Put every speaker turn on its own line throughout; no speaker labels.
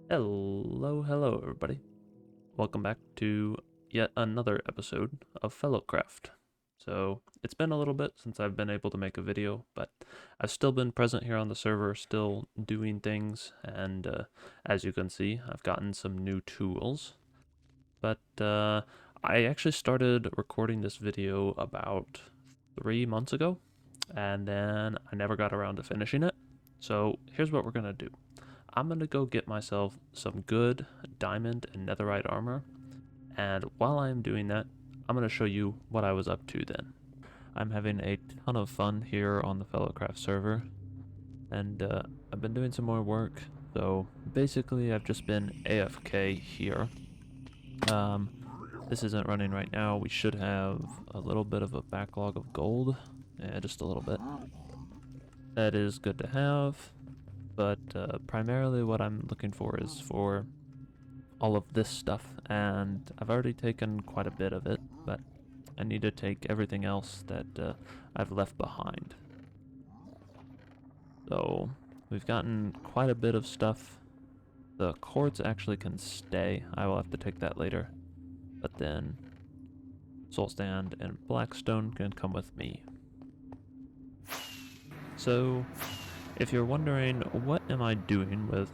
Hello everybody. Welcome back to yet another episode of Fellowcraft. So, it's been a little bit since I've been able to make a video, but I've still been present here on the server, still doing things, and as you can see, I've gotten some new tools. But I actually started recording this video about 3 months ago, and then I never got around to finishing it. So, here's what we're gonna do. I'm gonna go get myself some good diamond and netherite armor, and while I'm doing that, I'm gonna show you what I was up to then. I'm having a ton of fun here on the Fellowcraft server, and I've been doing some more work, so basically I've just been AFK here. This isn't running right now. We should have a little bit of a backlog of gold, yeah, just a little bit. That is good to have. But primarily what I'm looking for is for all of this stuff, and I've already taken quite a bit of it, but I need to take everything else that I've left behind. So we've gotten quite a bit of stuff. The quartz actually can stay. I will have to take that later. But then soul stand and blackstone can come with me. So if you're wondering, what am I doing with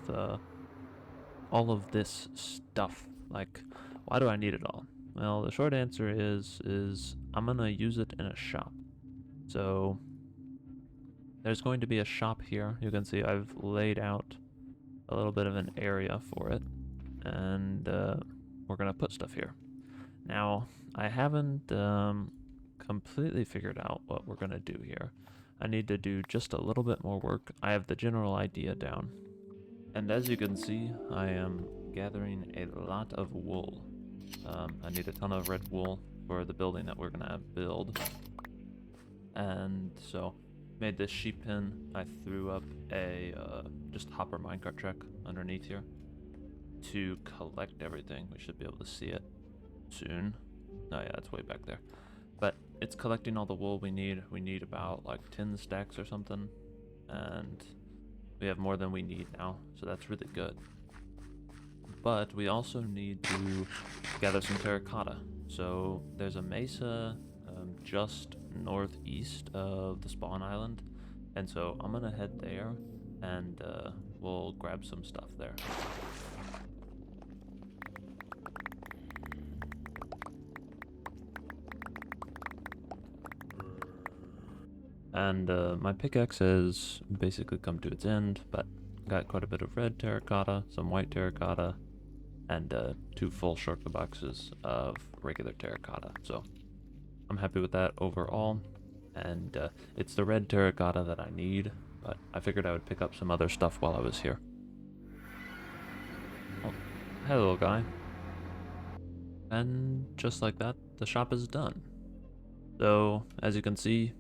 all of this stuff? Like, why do I need it all? Well, the short answer is I'm gonna use it in a shop. So there's going to be a shop here. You can see I've laid out a little bit of an area for it, and we're gonna put stuff here. Now, I haven't completely figured out what we're gonna do here. I need to do just a little bit more work. I have the general idea down. And as you can see, I am gathering a lot of wool. I need a ton of red wool for the building that we're gonna build. And so, made this sheep pen. I threw up a just hopper minecart track underneath here to collect everything. We should be able to see it soon. Oh yeah, it's way back there. But it's collecting all the wool we need. We need about like 10 stacks or something. And we have more than we need now, so that's really good. But we also need to gather some terracotta. So there's a mesa just northeast of the spawn island, and so I'm gonna head there and we'll grab some stuff there. And my pickaxe has basically come to its end, but got quite a bit of red terracotta, some white terracotta, and 2 full shulker boxes of regular terracotta. So I'm happy with that overall, and it's the red terracotta that I need, but I figured I would pick up some other stuff while I was here. Oh, hello guy. And just like that, the shop is done. So as you can see,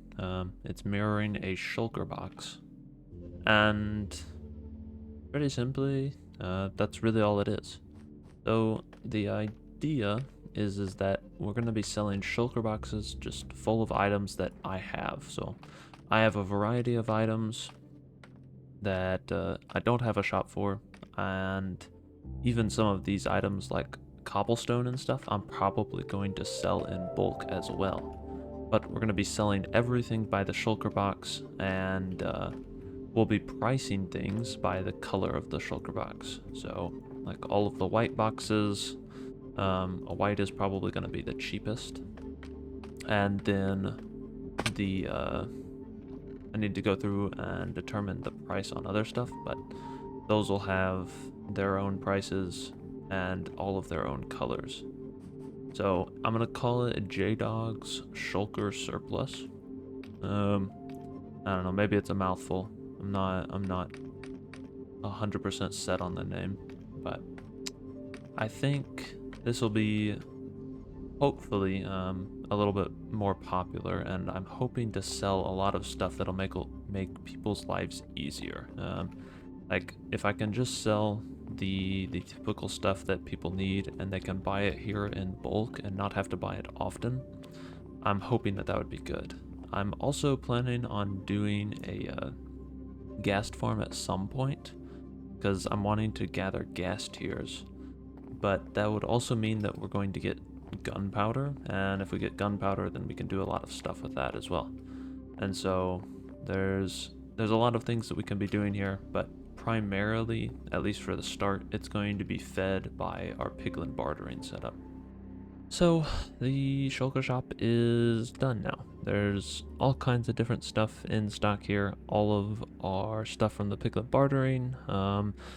it's mirroring a shulker box, and pretty simply, that's really all it is. So the idea is that we're going to be selling shulker boxes just full of items that I have. So I have a variety of items that I don't have a shop for, and even some of these items like cobblestone and stuff, I'm probably going to sell in bulk as well. But we're going to be selling everything by the shulker box, and we'll be pricing things by the color of the shulker box. So, like all of the white boxes, a white is probably going to be the cheapest. And then the, I need to go through and determine the price on other stuff, but those will have their own prices and all of their own colors. So I'm gonna call it J-Dog's Shulker Surplus. I don't know, maybe it's a mouthful. I'm not 100% set on the name, but I think this will be hopefully a little bit more popular, and I'm hoping to sell a lot of stuff that'll make people's lives easier. Like if I can just sell the typical stuff that people need and they can buy it here in bulk and not have to buy it often, I'm hoping that would be good. I'm also planning on doing a ghast farm at some point, because I'm wanting to gather gas tiers. But that would also mean that we're going to get gunpowder, and if we get gunpowder, then we can do a lot of stuff with that as well. And so there's a lot of things that we can be doing here, but primarily, at least for the start, it's going to be fed by our piglin bartering setup. So the shulker shop is done now. There's all kinds of different stuff in stock here. All of our stuff from the piglet bartering.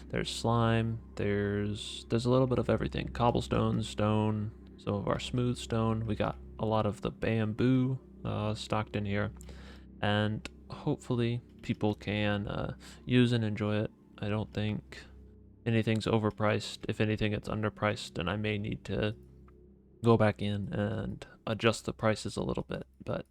There's slime. There's a little bit of everything. Cobblestone, stone, some of our smooth stone. We got a lot of the bamboo stocked in here, and hopefully people can use and enjoy it. I don't think anything's overpriced. If anything, it's underpriced, and I may need to go back in and adjust the prices a little bit. But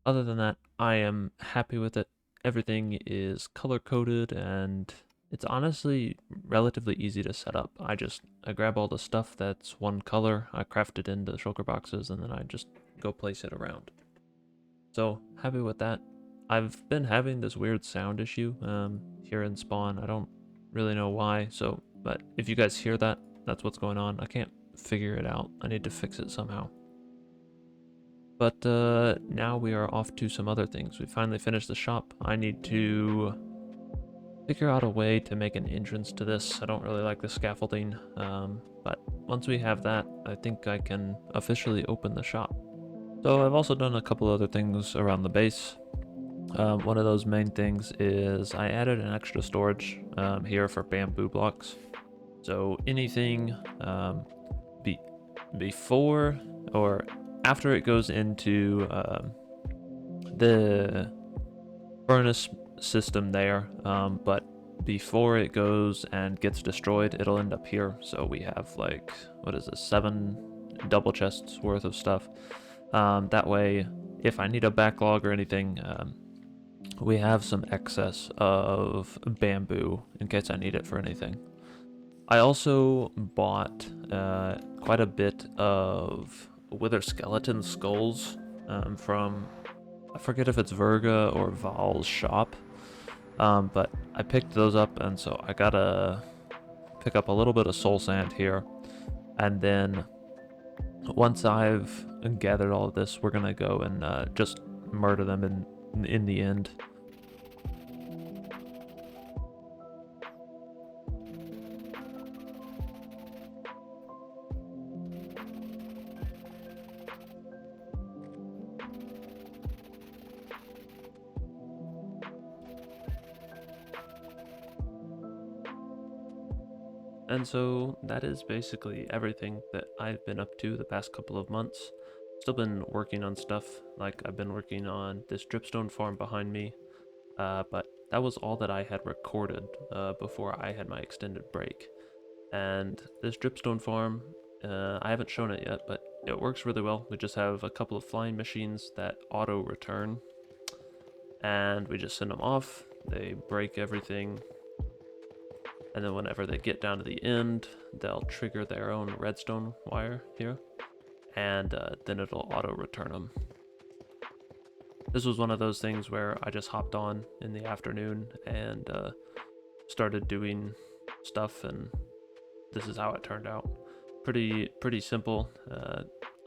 other than that, I am happy with it. Everything is color coded, and it's honestly relatively easy to set up. I grab all the stuff that's one color, I craft it into shulker boxes, and then I just go place it around. So happy with that. I've been having this weird sound issue here in spawn. I don't really know why. But if you guys hear that, that's what's going on. I can't figure it out. I need to fix it somehow. But now we are off to some other things. We finally finished the shop. I need to figure out a way to make an entrance to this. I don't really like the scaffolding, but once we have that, I think I can officially open the shop. So I've also done a couple other things around the base. One of those main things is I added an extra storage here for bamboo blocks. So anything before or after it goes into the furnace system there, but before it goes and gets destroyed, it'll end up here. So we have like, what is this, 7 double chests worth of stuff. That way, if I need a backlog or anything, we have some excess of bamboo in case I need it for anything. I also bought quite a bit of wither skeleton skulls from, I forget if it's Verga or Val's shop, but I picked those up, and so I gotta pick up a little bit of soul sand here, and then once I've gathered all of this, we're gonna go and just murder them in the end. And so that is basically everything that I've been up to the past couple of months. Still been working on stuff, like I've been working on this dripstone farm behind me, but that was all that I had recorded before I had my extended break. And this dripstone farm, I haven't shown it yet, but it works really well. We just have a couple of flying machines that auto return, and we just send them off, they break everything, and then whenever they get down to the end, they'll trigger their own redstone wire here, and then it'll auto return them. This was one of those things where I just hopped on in the afternoon and started doing stuff, and this is how it turned out. Pretty simple.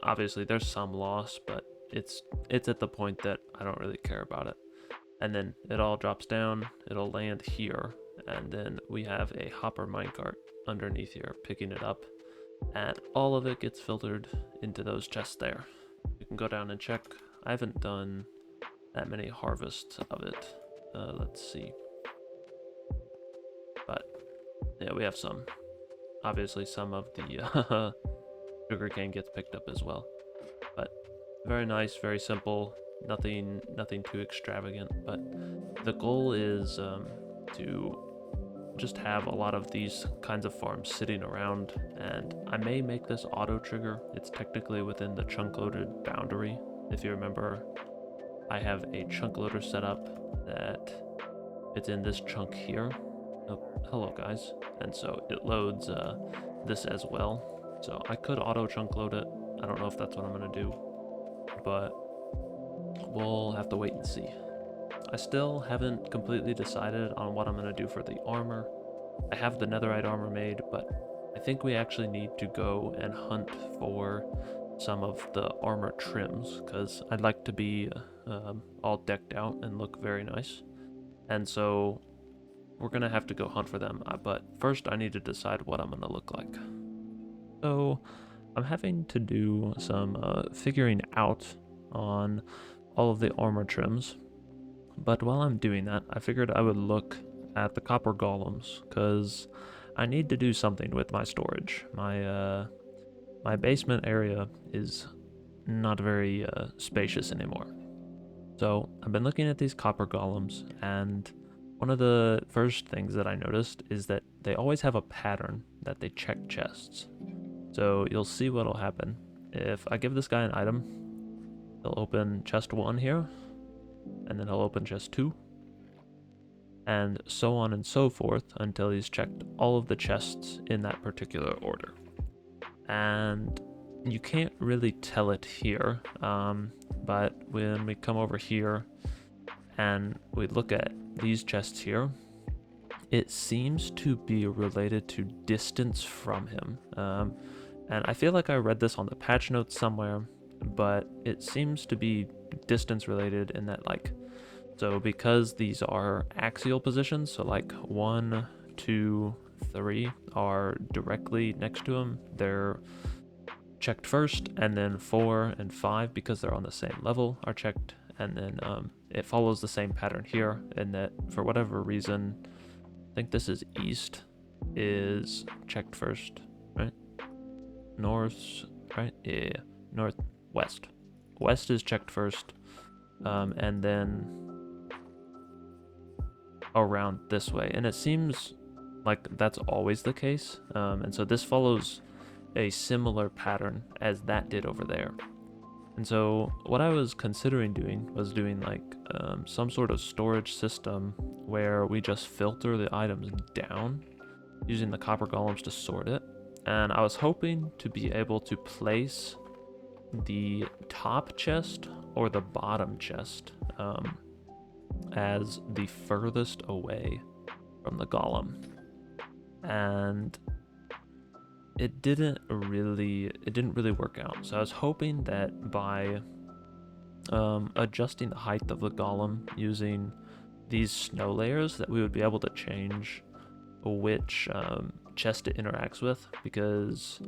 Obviously there's some loss, but it's at the point that I don't really care about it. And then it all drops down, it'll land here, and then we have a hopper minecart underneath here picking it up, and all of it gets filtered into those chests there. You can go down and check. I haven't done that many harvests of it. Let's see. But yeah, we have some. Obviously some of the sugarcane gets picked up as well. But very nice, very simple. Nothing too extravagant, but the goal is to just have a lot of these kinds of farms sitting around, and I may make this auto trigger. It's technically within the chunk loaded boundary. If you remember, I have a chunk loader set up that it's in this chunk here. Oh, hello guys. And so it loads this as well. So I could auto chunk load it. I don't know if that's what I'm gonna do, but we'll have to wait and see. I still haven't completely decided on what I'm going to do for the armor. I have the netherite armor made, but I think we actually need to go and hunt for some of the armor trims, because I'd like to be all decked out and look very nice. And so we're going to have to go hunt for them, but first I need to decide what I'm going to look like. So I'm having to do some figuring out on all of the armor trims, but while I'm doing that, I figured I would look at the copper golems, because I need to do something with my storage. My basement area is not very spacious anymore. So I've been looking at these copper golems, and one of the first things that I noticed is that they always have a pattern that they check chests. So you'll see what'll happen. If I give this guy an item, he'll open chest 1 here, and then he'll open chest 2, and so on and so forth until he's checked all of the chests in that particular order. And you can't really tell it here, but when we come over here and we look at these chests here, it seems to be related to distance from him. And I feel like I read this on the patch notes somewhere, but it seems to be distance related in that, like, so because these are axial positions, so like 1, 2, 3 are directly next to him, they're checked first, and then 4 and 5, because they're on the same level, are checked, and then it follows the same pattern here, in that for whatever reason, I think this is east, is checked first, right? North, right? Yeah, north, west. West is checked first, and then around this way, and it seems like that's always the case, and so this follows a similar pattern as that did over there. And so what I was considering doing was doing like some sort of storage system where we just filter the items down using the copper golems to sort it, and I was hoping to be able to place the top chest or the bottom chest as the furthest away from the golem, and it didn't really work out. So I was hoping that by adjusting the height of the golem using these snow layers, that we would be able to change which chest it interacts with, because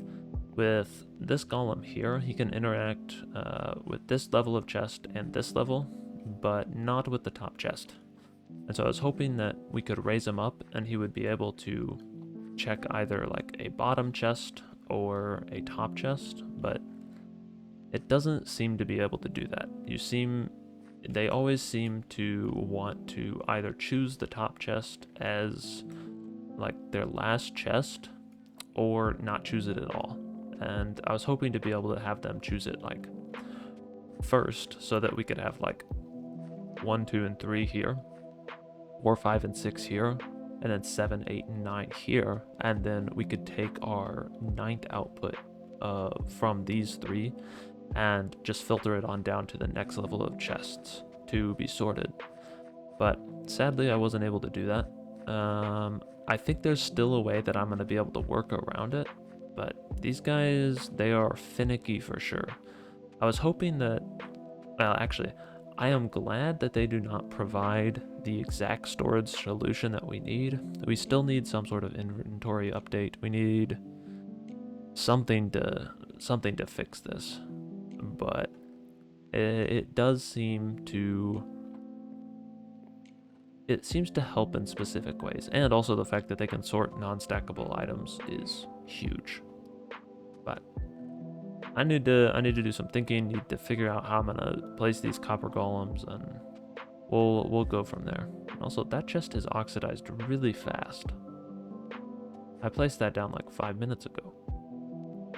with this golem here, he can interact with this level of chest and this level, but not with the top chest. And so I was hoping that we could raise him up and he would be able to check either like a bottom chest or a top chest, but it doesn't seem to be able to do that. They always seem to want to either choose the top chest as like their last chest or not choose it at all. And I was hoping to be able to have them choose it like first, so that we could have like 1, 2, and 3 here, 4, 5, and 6 here, and then 7, 8, and 9 here, and then we could take our 9th output from these 3 and just filter it on down to the next level of chests to be sorted. But sadly, I wasn't able to do that. I think there's still a way that I'm going to be able to work around it, but these guys, they are finicky for sure. I was hoping that, well, actually, I am glad that they do not provide the exact storage solution that we need. We still need some sort of inventory update. We need something to fix this, but it does seem to help in specific ways, and also the fact that they can sort non-stackable items is huge. But I need to do some thinking, need to figure out how I'm gonna place these copper golems, and we'll go from there. And also, that chest is oxidized really fast. I placed that down like 5 minutes ago.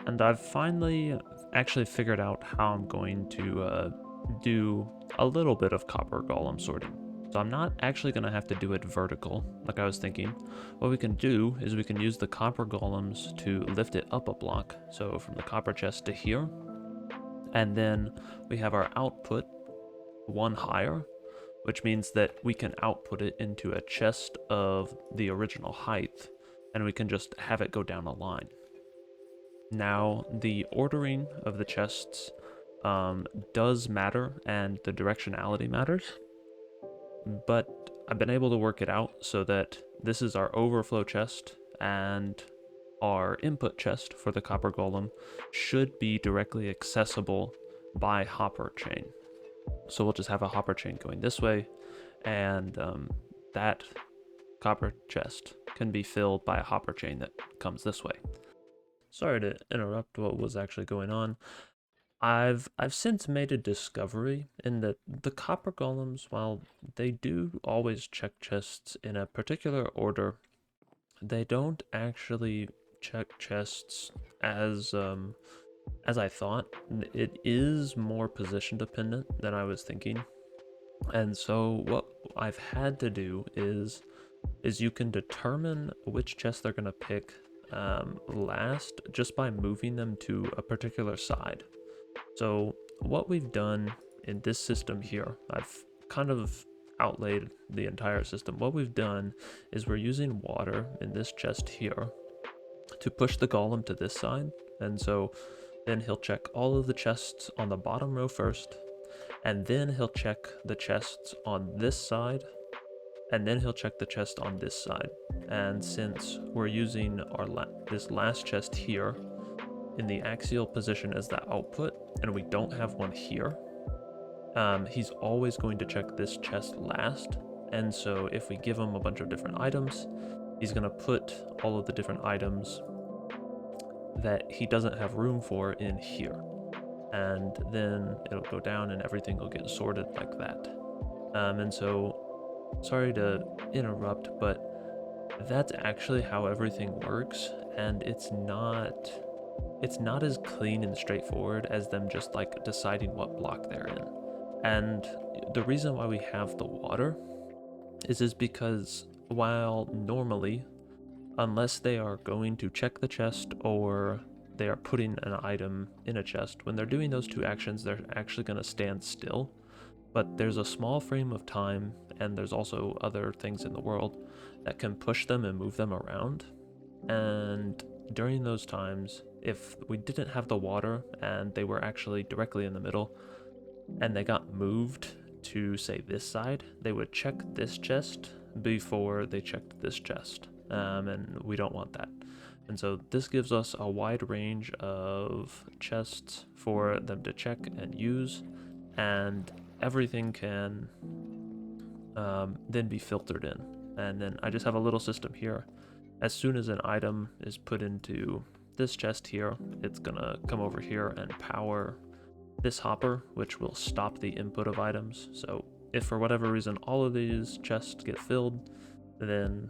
And I've finally actually figured out how I'm going to do a little bit of copper golem sorting. So I'm not actually going to have to do it vertical like I was thinking. What we can do is we can use the copper golems to lift it up a block, so from the copper chest to here, and then we have our output 1 higher, which means that we can output it into a chest of the original height, and we can just have it go down a line. Now, the ordering of the chests does matter, and the directionality matters, but I've been able to work it out so that this is our overflow chest, and our input chest for the copper golem should be directly accessible by hopper chain. So we'll just have a hopper chain going this way, and that copper chest can be filled by a hopper chain that comes this way. Sorry to interrupt what was actually going on. I've since made a discovery in that the copper golems, while they do always check chests in a particular order, they don't actually check chests as I thought. It is more position dependent than I was thinking. And so what I've had to do is you can determine which chest they're going to pick last just by moving them to a particular side. So what we've done in this system here, I've kind of outlaid the entire system. What we've done is we're using water in this chest here to push the golem to this side. And so then he'll check all of the chests on the bottom row first, and then he'll check the chests on this side, and then he'll check the chest on this side. And since we're using our this last chest here in the axial position as the output, and we don't have one here, he's always going to check this chest last. And so if we give him a bunch of different items, he's going to put all of the different items that he doesn't have room for in here. And then it'll go down and everything will get sorted like that. And so, sorry to interrupt, but that's actually how everything works, and it's not as clean and straightforward as them just like deciding what block they're in. And the reason why we have the water is because while normally, unless they are going to check the chest or they are putting an item in a chest, when they're doing those two actions, they're actually going to stand still. But there's a small frame of time, and there's also other things in the world that can push them and move them around. And during those times, if we didn't have the water and they were actually directly in the middle and they got moved to, say, this side, they would check this chest before they checked this chest. And we don't want that. And so this gives us a wide range of chests for them to check and use, and everything can then be filtered in. And then I just have a little system here. As soon as an item is put into this chest here, it's gonna come over here and power this hopper, which will stop the input of items. So if for whatever reason all of these chests get filled, then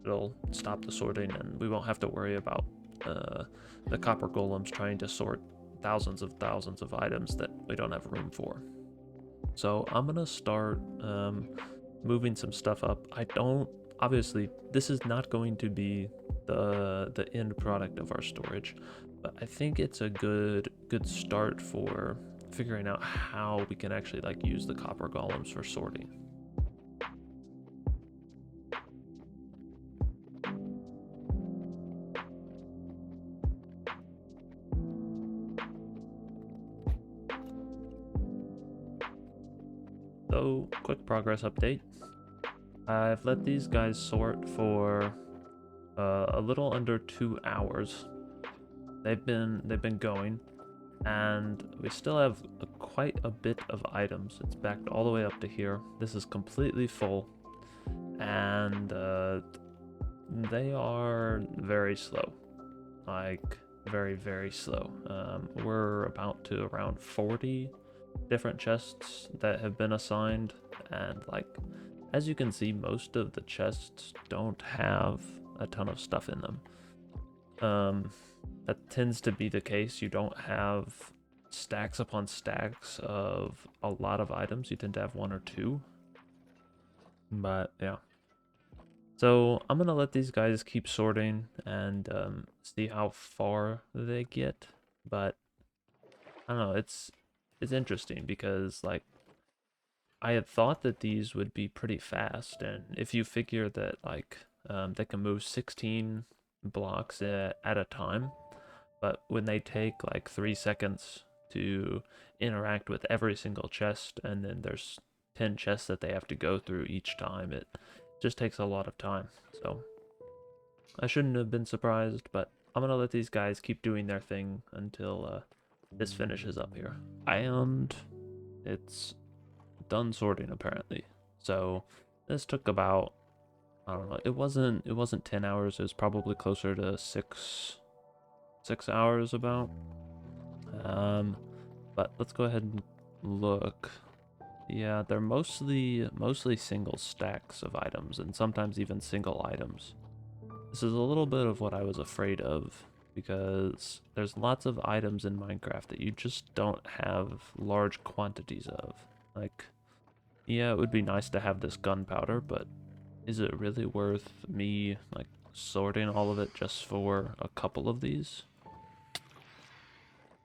it'll stop the sorting, and we won't have to worry about the copper golems trying to sort thousands of items that we don't have room for. So I'm gonna start moving some stuff up. Obviously this is not going to be the end product of our storage, but I think it's a good start for figuring out how we can actually like use the copper golems for sorting. So, quick progress update. I've let these guys sort for a little under 2 hours. They've been going, and we still have quite a bit of items. It's backed all the way up to here. This is completely full, and they are very slow, like very slow. We're about to around 40 different chests that have been assigned, and like as you can see, most of the chests don't have a ton of stuff in them. That tends to be the case. You don't have stacks upon stacks of a lot of items. You tend to have one or two. But yeah. So I'm gonna let these guys keep sorting and see how far they get. But I don't know, it's interesting because like I had thought that these would be pretty fast, and if you figure that like they can move 16 blocks at a time, but when they take like 3 seconds to interact with every single chest, and then there's 10 chests that they have to go through each time, it just takes a lot of time. So I shouldn't have been surprised, but I'm gonna let these guys keep doing their thing until this finishes up here. And it's done sorting apparently. So this took about, I don't know, it wasn't 10 hours, it was probably closer to 6 hours about. But let's go ahead and look. Yeah, they're mostly single stacks of items, and sometimes even single items. This is a little bit of what I was afraid of, because there's lots of items in Minecraft that you just don't have large quantities of. Like, yeah, it would be nice to have this gunpowder, but is it really worth me, like, sorting all of it just for a couple of these?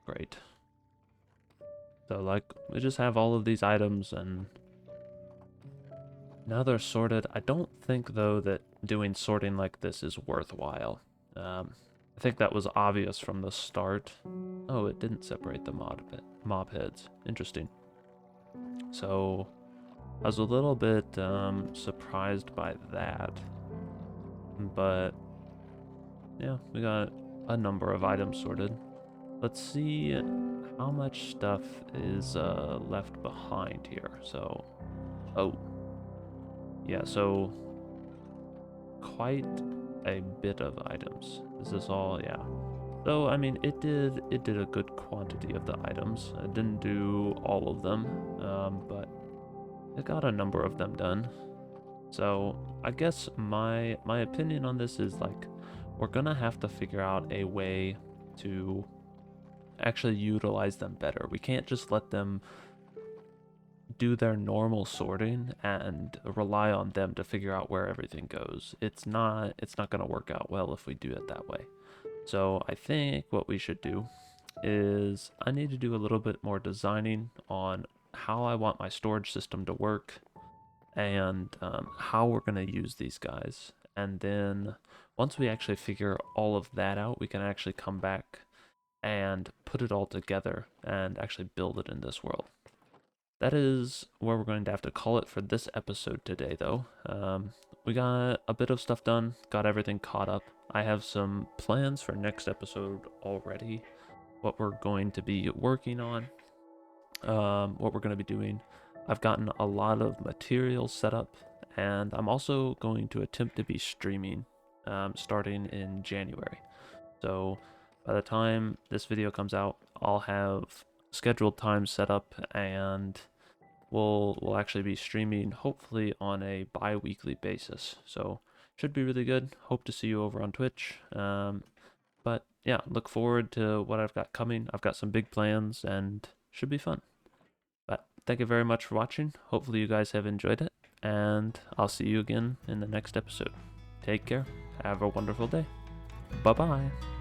Great. So, like, we just have all of these items, and now they're sorted. I don't think, though, that doing sorting like this is worthwhile. I think that was obvious from the start. Oh, it didn't separate the mob heads. Interesting. So I was a little bit surprised by that. But yeah, we got a number of items sorted. Let's see how much stuff is left behind here. So, oh, yeah, so quite a bit of items. Is this all? Yeah. So I mean, it did a good quantity of the items. It didn't do all of them, but it got a number of them done. So I guess my opinion on this is, like, we're gonna have to figure out a way to actually utilize them better. We can't just let them do their normal sorting and rely on them to figure out where everything goes. It's not going to work out well if we do it that way. So I think what we should do is I need to do a little bit more designing on how I want my storage system to work, and how we're going to use these guys. And then once we actually figure all of that out, we can actually come back and put it all together and actually build it in this world. That is where we're going to have to call it for this episode today, though. We got a bit of stuff done, got everything caught up. I have some plans for next episode already, what we're going to be working on, what we're going to be doing. I've gotten a lot of material set up, and I'm also going to attempt to be streaming starting in January. So by the time this video comes out, I'll have scheduled time set up, and we'll actually be streaming hopefully on a bi-weekly basis. So should be really good. Hope to see you over on Twitch. But yeah, look forward to what I've got coming. I've got some big plans and should be fun. But thank you very much for watching. Hopefully you guys have enjoyed it, and I'll see you again in the next episode. Take care. Have a wonderful day. Bye-bye.